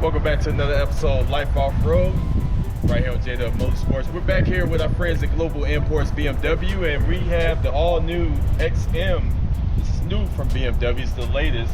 Welcome back to another episode of Life Off-Road, right here on JW Motorsports. We're back here with our friends at Global Imports BMW, and we have the all-new XM. This is new from BMW, it's the latest.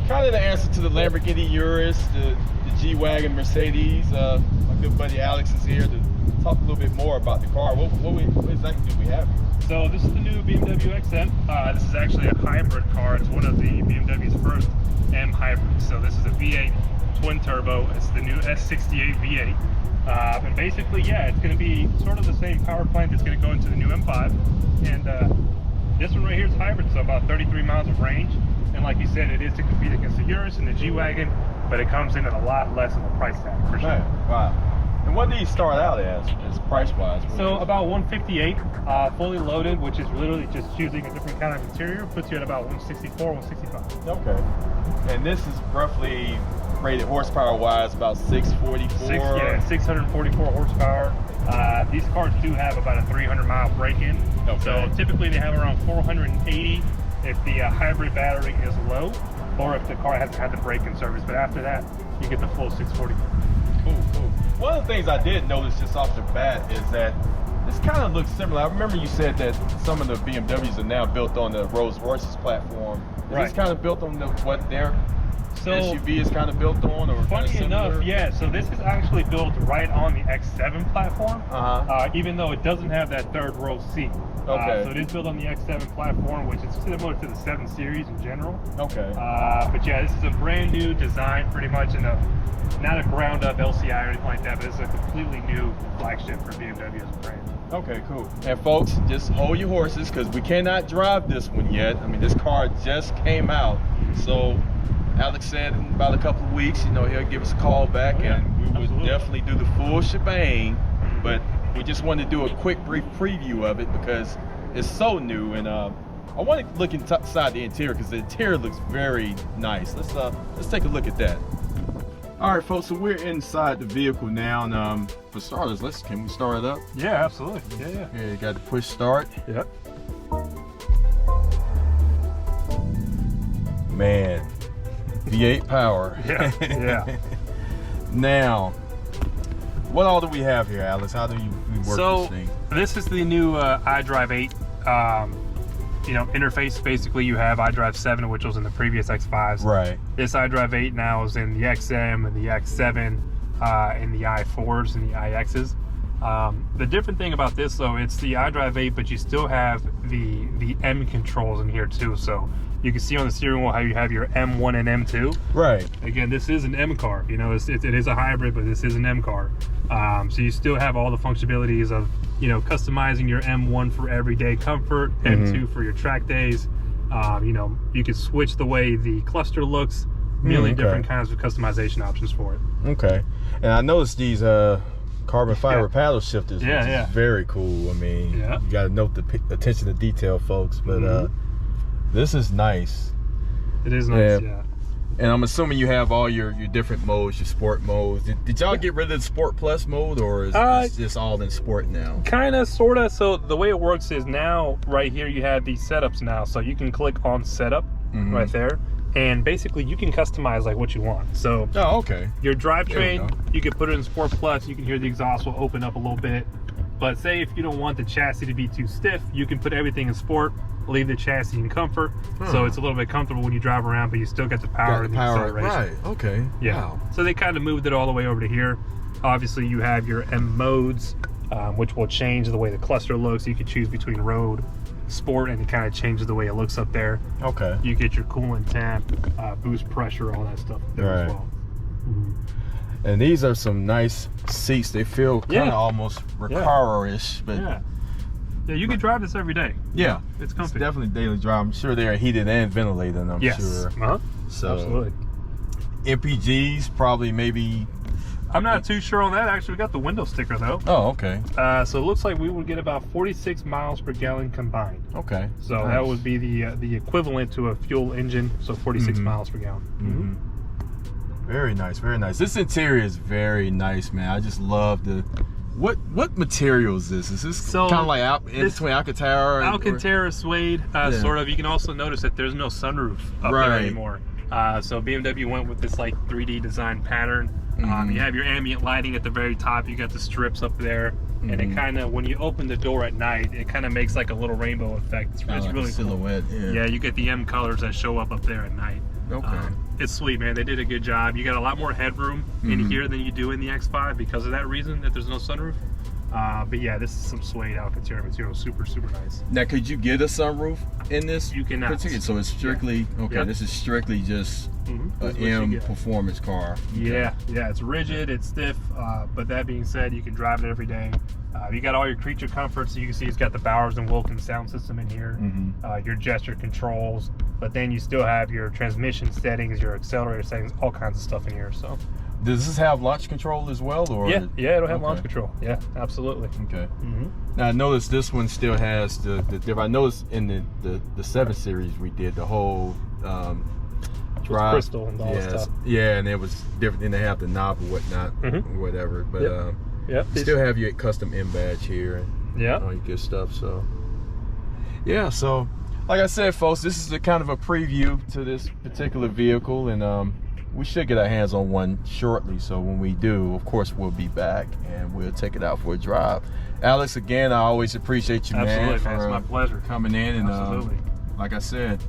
Kind of the answer to the Lamborghini Urus, the G-Wagon Mercedes. My good buddy Alex is here to talk a little bit more about the car. What exactly do we have here? So this is the new BMW XM. This is actually a hybrid car. It's one of the BMW's first M hybrids. So this is a V8 twin turbo. It's the new S68 V8. And basically, yeah, it's going to be sort of the same power plant that's going to go into the new M5. And this one right here is hybrid, so about 33 miles of range. And like you said, it is to compete against the Urus and the G-Wagon, but it comes in at a lot less of a price tag for sure. Wow. And what do you start out as price-wise? So about 158, fully loaded, which is literally just choosing a different kind of interior, puts you at about 164, 165. Okay. And this is roughly rated horsepower-wise about 644. 644 horsepower. These cars do have about a 300-mile break-in. Okay. So typically they have around 480 if the hybrid battery is low, or if the car hasn't had the break-in service. But after that, you get the full 644. Cool. One of the things I did notice just off the bat is that this kind of looks similar. I remember you said that some of the BMWs are now built on the Rolls-Royce's platform. Is this kind of built on what their SUV is kind of built on? Or funny enough, yeah, so this is actually built right on the X7 platform, even though it doesn't have that third row seat. Okay. So it is built on the X7 platform, which is similar to the 7 Series in general. Okay. But yeah, this is a brand new design, pretty much not a ground up LCI or anything like that, but it's a completely new flagship for BMW as a brand. Okay, cool. And folks, just hold your horses because we cannot drive this one yet. I mean, this car just came out. So Alex said in about a couple of weeks, he'll give us a call back and we would definitely do the full shebang. But we just wanted to do a quick, brief preview of it because it's so new. And I want to look inside the interior because the interior looks very nice. Let's take a look at that. All right, folks, so we're inside the vehicle now, and for starters, can we start it up? Yeah, absolutely. Yeah. Yeah, you got to push start. Yep. Man, V8 power. Yeah. Now, what all do we have here, Alice? How do we work this thing? This is the new iDrive 8 interface. Basically, you have iDrive 7, which was in the previous X5s. Right. This iDrive 8 now is in the XM and the X7 and the i4s and the iXs. The different thing about this, though, it's the iDrive 8, but you still have the M controls in here too. So you can see on the steering wheel how you have your M1 and M2. Right. Again, this is an M car. It is a hybrid, but this is an M car. So you still have all the functionalities of customizing your M1 for everyday comfort, M2 for your track days. You can switch the way the cluster looks. Million different kinds of customization options for it. Okay. And I noticed these carbon fiber paddle shifters, which is very cool. I mean, you got to note the attention to detail, folks. But this is nice. It is nice, yeah. And I'm assuming you have all your different modes, your sport modes. Did y'all get rid of the Sport Plus mode, or is it just all in sport now? Kind of, sort of. So the way it works is now, right here, you have these setups now. So you can click on setup right there. And basically, you can customize like what you want. So your drivetrain, you can put it in Sport Plus. You can hear the exhaust will open up a little bit. But say if you don't want the chassis to be too stiff, you can put everything in sport, leave the chassis in comfort. So it's a little bit comfortable when you drive around, but you still get the power and the acceleration. Right, okay. Yeah. Wow. So they kind of moved it all the way over to here. Obviously, you have your M modes, which will change the way the cluster looks. You can choose between road, sport, and it kind of changes the way it looks up there. Okay. You get your coolant temp, boost pressure, all that stuff there as well. And these are some nice seats. They feel kind of almost recaro-ish, but yeah, you can drive this every day. Yeah, it's comfy. It's definitely daily drive. I'm sure they're heated and ventilated. I'm sure. So absolutely. MPGs probably maybe. I'm not too sure on that. Actually, we got the window sticker though. Oh, okay. So it looks like we would get about 46 miles per gallon combined. Okay. So that would be the equivalent to a fuel engine. So 46 miles per gallon. Very nice, very nice. This interior is very nice, man. I just love the. What material is this? Is this kind of like in between Alcantara? Alcantara suede, sort of. You can also notice that there's no sunroof up there anymore. So BMW went with this like 3D design pattern. You have your ambient lighting at the very top. You got the strips up there, and it kind of, when you open the door at night, it kind of makes like a little rainbow effect. It's like really a silhouette. Cool. Yeah, you get the M colors that show up there at night. Okay. It's sweet, man. They did a good job. You got a lot more headroom in here than you do in the X5 because of that reason, that there's no sunroof. But yeah, this is some suede Alcantara material, super nice. Now, could you get a sunroof in this? You cannot. So it's strictly This is strictly just an M performance car. Yeah, it's rigid, it's stiff. But that being said, you can drive it every day. You got all your creature comforts. You can see it's got the Bowers and Wilkins sound system in here. Your gesture controls, but then you still have your transmission settings, your accelerator settings, all kinds of stuff in here. So. Does this have launch control as well, or? Yeah, it'll have launch control. Yeah, absolutely. Okay. Now I noticed this one still has the I noticed in the 7 Series we did the whole drive crystal and all that stuff. Yeah, and it was different. Then they have the knob or whatnot, or whatever. But you still have your custom M badge here. And all your good stuff. So yeah, so like I said, folks, this is a kind of a preview to this particular vehicle, and we should get our hands on one shortly. So when we do, of course, we'll be back and we'll take it out for a drive. Alex, again, I always appreciate you, man. For, it's my pleasure. Coming in, and like I said,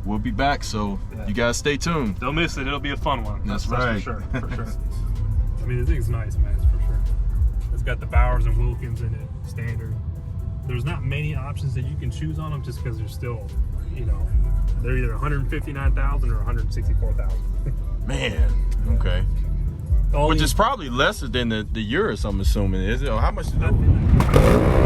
we'll be back. So you guys stay tuned. Don't miss it. It'll be a fun one. That's right. For sure. I mean, the thing's nice, man. It's for sure. It's got the Bowers and Wilkins in it, standard. There's not many options that you can choose on them, just because they're still, they're either 159,000 or 164,000. Man, okay. Which is probably lesser than the Urus, I'm assuming. Is it? Or how much is that?